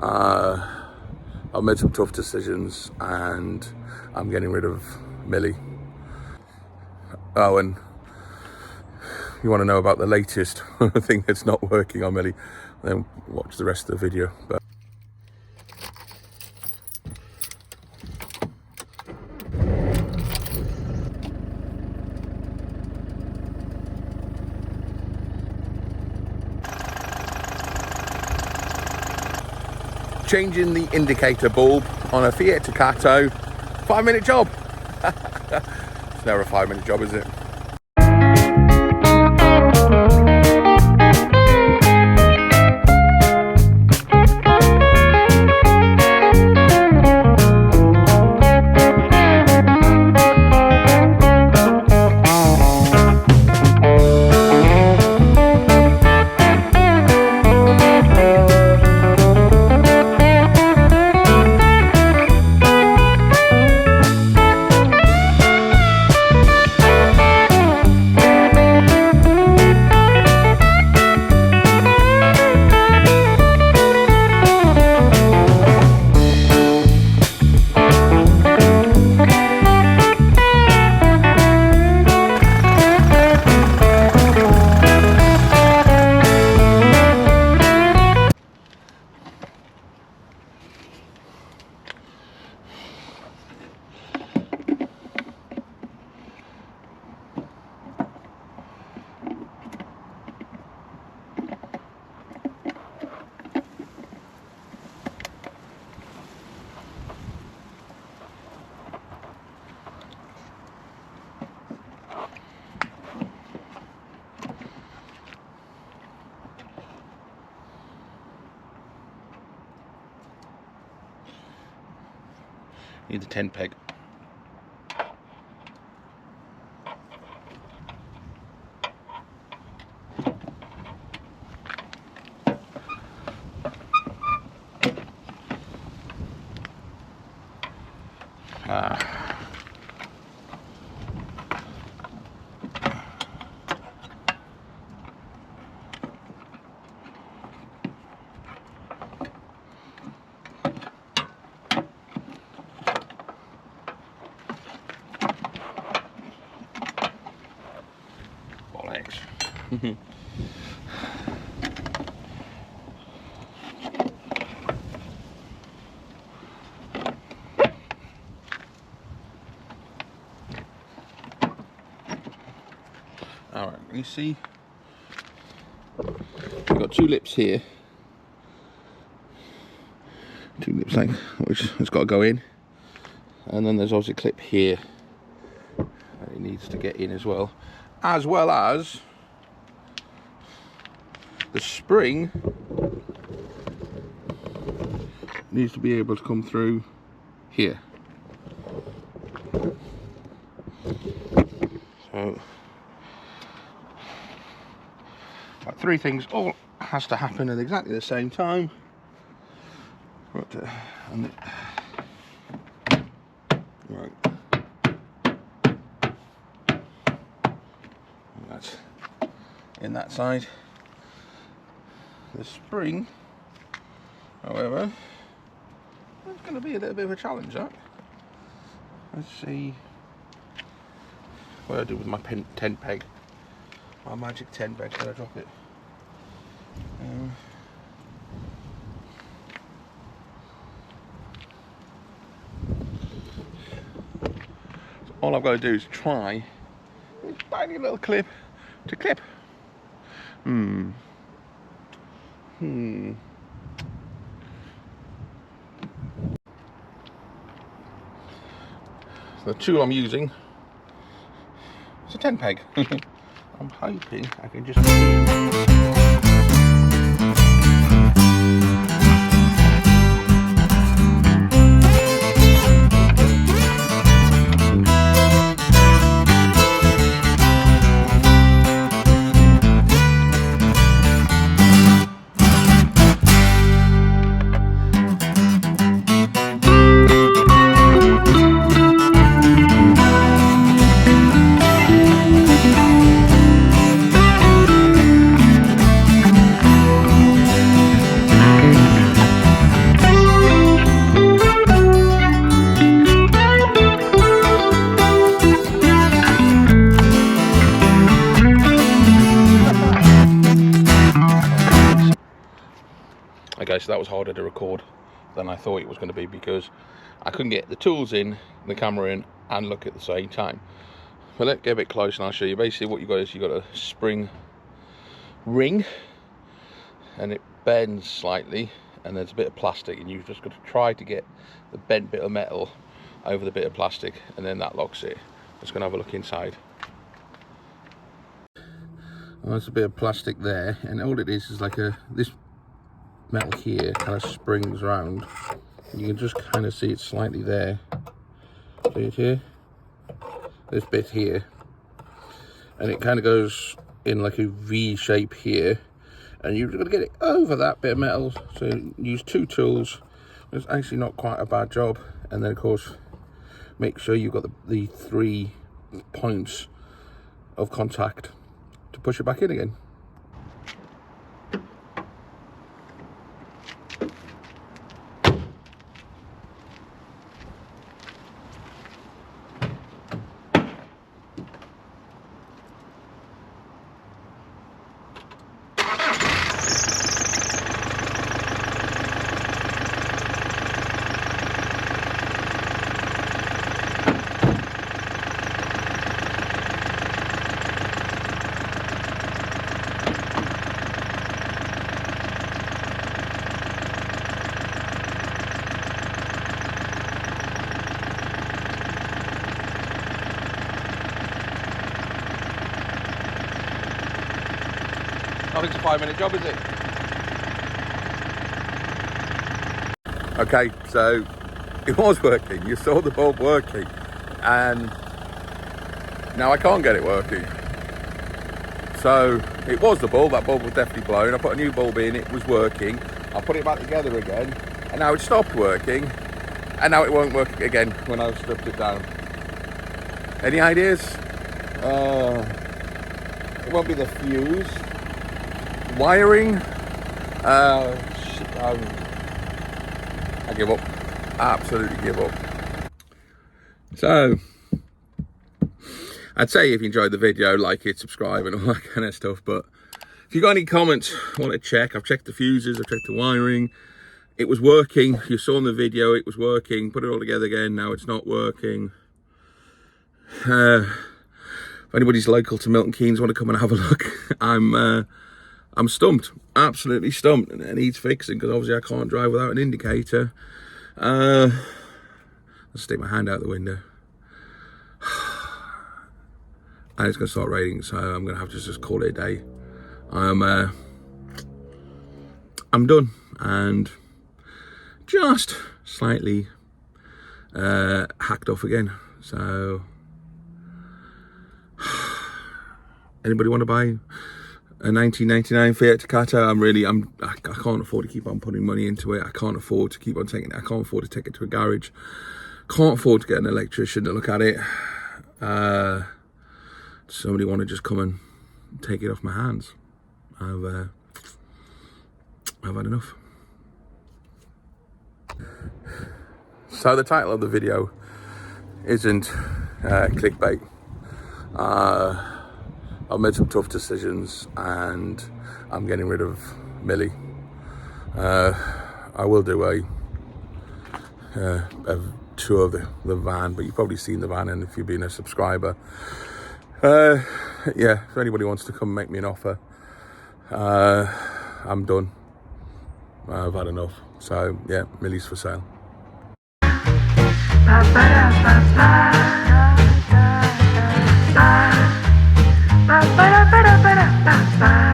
I've made some tough decisions and I'm getting rid of Millie. Oh, and you want to know about the latest thing that's not working on Millie, then watch the rest of the video. But changing the indicator bulb on a Fiat Ducato, 5-minute job. It's never a 5-minute job, is it? Need the 10 peg. Alright, you see, we've got two lips here, two lips like which has got to go in, and then there's obviously a clip here that it needs to get in as well as the spring needs to be able to come through here. So like 3 things all has to happen at exactly the same time. Right. That's in that side. The spring, however, it's going to be a little bit of a challenge. That. Let's see what I do with my 10 peg. My magic 10 peg. Should I drop it? So all I've got to do is try this tiny little clip to clip. So the tool I'm using is a 10 peg. I'm hoping I can just Okay, so that was harder to record than I thought it was going to be, because I couldn't get the tools in, the camera in, and look at the same time. But let's get a bit close and I'll show you. Basically what you got is, you got a spring ring and it bends slightly, and there's a bit of plastic, and you've just got to try to get the bent bit of metal over the bit of plastic, and then that locks it. Just gonna have a look inside. Well, there's a bit of plastic there, and all it is like this metal here kind of springs around. You can just kind of see it slightly there. See it here? This bit here, and it kind of goes in like a V shape here, and you've got to get it over that bit of metal. So use two tools. It's actually not quite a bad job. And then of course make sure you've got the 3 points of contact to push it back in again. Nothing's a 5-minute job, is it? Okay, so it was working. You saw the bulb working, and now I can't get it working. So it was the bulb. That bulb was definitely blown. I put a new bulb in. It was working. I put it back together again, and now it stopped working, and now it won't work again when I've stripped it down. Any ideas? It won't be the fuse. Wiring, I give up. Absolutely give up. So I'd say if you enjoyed the video, like it, subscribe and all that kind of stuff. But if you got any comments, want to check, I've checked the fuses, I've checked the wiring. It was working. You saw in the video it was working. Put it all together again. Now it's not working. If anybody's local to Milton Keynes, want to come and have a look, I'm stumped, absolutely stumped, and it needs fixing, because obviously I can't drive without an indicator. I'll stick my hand out the window. And it's going to start raining, so I'm going to have to just call it a day. I'm done, and just slightly hacked off again. So anybody want to buy a 1999 Fiat Ducato? I can't afford to keep on putting money into it. I can't afford to keep on taking it. I can't afford to take it to a garage. Can't afford to get an electrician to look at it. Somebody want to just come and take it off my hands. I've had enough. So the title of the video isn't clickbait. I've made some tough decisions, and I'm getting rid of Millie. I will do a tour of the van, but you've probably seen the van, and if you've been a subscriber, yeah, if anybody wants to come make me an offer, I'm done. I've had enough. So yeah, Millie's for sale.